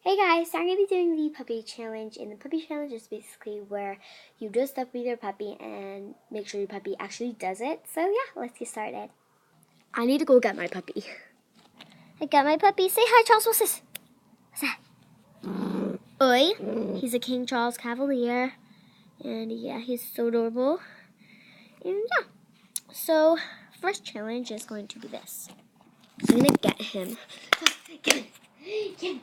Hey guys, so I'm going to be doing the puppy challenge, and the puppy challenge is basically where you dress up with your puppy and make sure your puppy actually does it. So yeah, let's get started. I need to go get my puppy. I got my puppy. Say hi, Charles. What's this? What's that? Oi. He's a King Charles Cavalier, and yeah, he's so adorable. And yeah, so first challenge is going to be this. So I'm going to get him. Get him. Get him. Get him.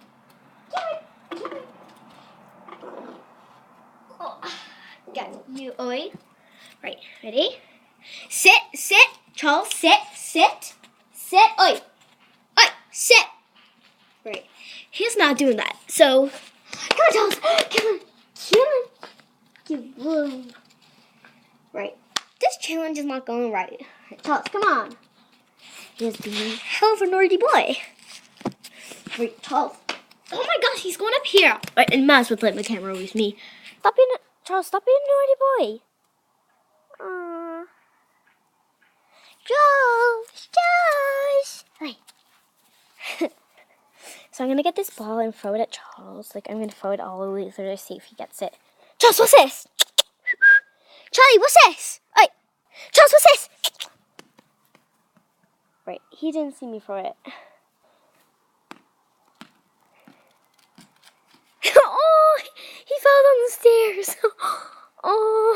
Oh, got you, oi. Right, ready? Sit, Charles, sit, oi, sit. Right, he's not doing that, so, come on, Charles, come on. Right, this challenge is not going right. Charles, come on. He's being a hell of a naughty boy. Right, Charles. Oh my gosh, he's going up here. Right, and Maz would let my camera with me. Charles, stop being a naughty boy. Josh! Wait. So I'm going to get this ball and throw it at Charles. I'm going to throw it all the way through to see if he gets it. Charles, what's this? Charlie, what's this? Wait. Charles, what's this? Right, he didn't see me throw it. Oh, he fell down the stairs. Oh,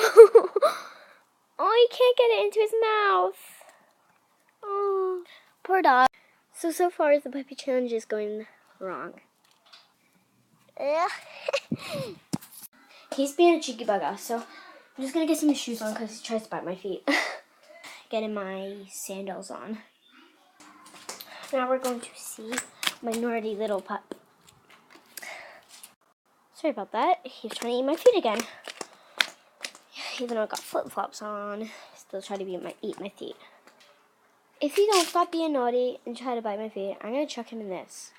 he can't get it into his mouth. Oh, poor dog. So far the puppy challenge is going wrong. He's being a cheeky bugger, so I'm just gonna get some shoes on because he tries to bite my feet. Getting my sandals on. Now we're going to see my naughty little pup. Sorry about that. He's trying to eat my feet again. Even though I got flip-flops on, still trying to eat my feet. If he don't stop being naughty and try to bite my feet, I'm gonna chuck him in this.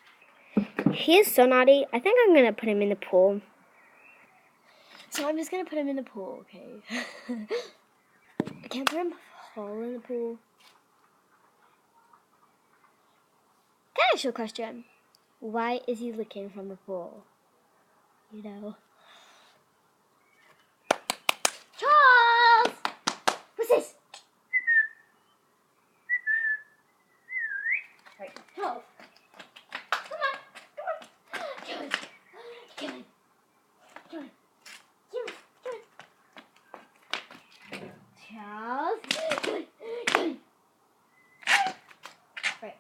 He is so naughty. I think I'm gonna put him in the pool. So I'm just gonna put him in the pool, okay? I can't put him all in the pool. Can I ask you a question? Why is he licking from the pool? You know. Charles! What's this? Right, Charles. Come on. Charles. Come on. Charles. Right.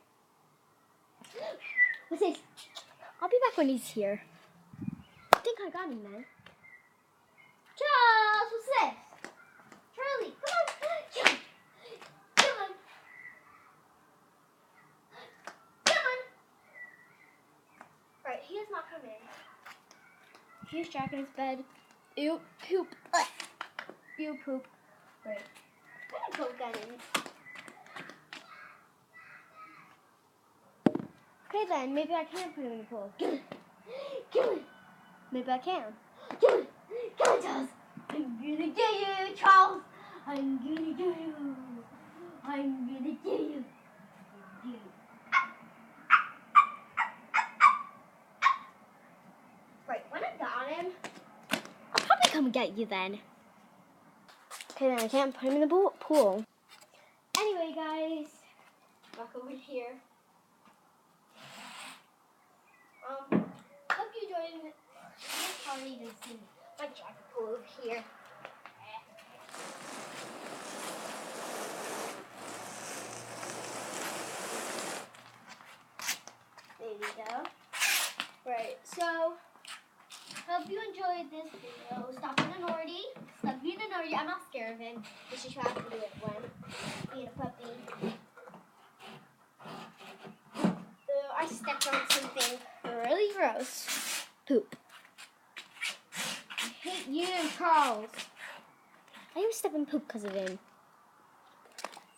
What's this? I'll be back when he's here. I think I got him, man. Charles, what's this? Charlie, come on. Charlie. Come on. Come on. Right, he is not coming. He's jacking his bed. Ew, poop. Ugh. Ew, poop. Right. I'm gonna go get him. Okay then, maybe I can put him in the pool. Come on. Maybe I can. Come on, Charles. I'm gonna get you, Charles. I'm gonna get you. I'm gonna get you. Right, when I got him, I'll probably come get you then. Okay, then I can't put him in the pool. Anyway, guys, back over here. Hope you enjoyed it. You probably even see my jacket pool over here. There you go. Right, so hope you enjoyed this video. Stop being a naughty. Stop being a naughty. I'm not scared of him. You should try to do it when being a puppy. I stepped on something really gross. Poop. I hate you, Charles. I was stepping poop because of him.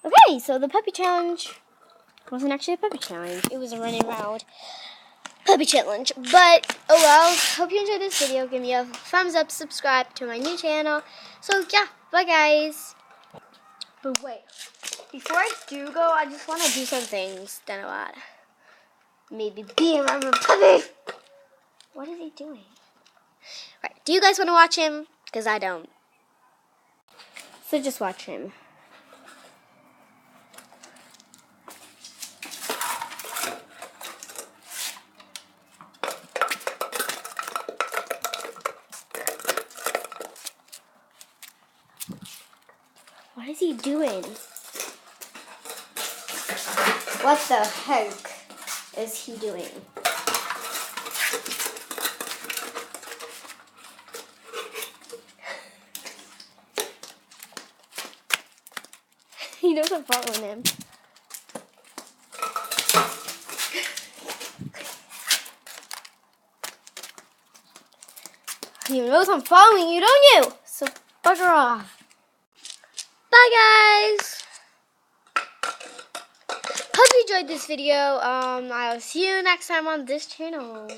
Okay, so the puppy challenge wasn't actually a puppy challenge. It was a running around puppy challenge. But, oh well. Hope you enjoyed this video. Give me a thumbs up, subscribe to my new channel. So, yeah. Bye, guys. But wait. Before I do go, I just want to do some things. Then what? Maybe be around my puppy. What is he doing? Right. Do you guys want to watch him? Because I don't. So just watch him. What is he doing? What the heck is he doing? He knows I'm following him. He knows I'm following you, don't you? So bugger off. Bye, guys. Hope you enjoyed this video. I'll see you next time on this channel.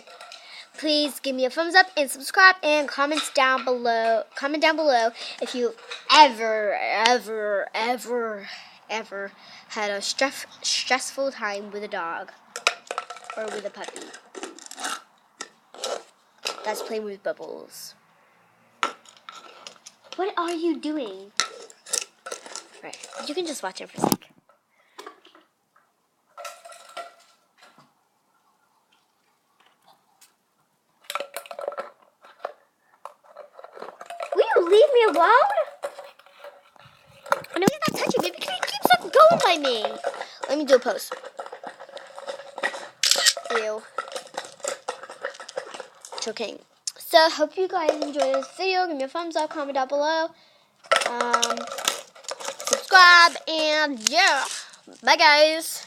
Please give me a thumbs up and subscribe and comment down below. Comment down below if you ever had a stressful time with a dog or with a puppy that's playing with bubbles. What are you doing? Right, you can just watch it for a sec. Will you leave me alone? I know he's not touching me because he keeps on going by me. Let me do a pose. Ew. Choking. So, hope you guys enjoyed this video. Give me a thumbs up, comment down below. Subscribe, and yeah. Bye, guys.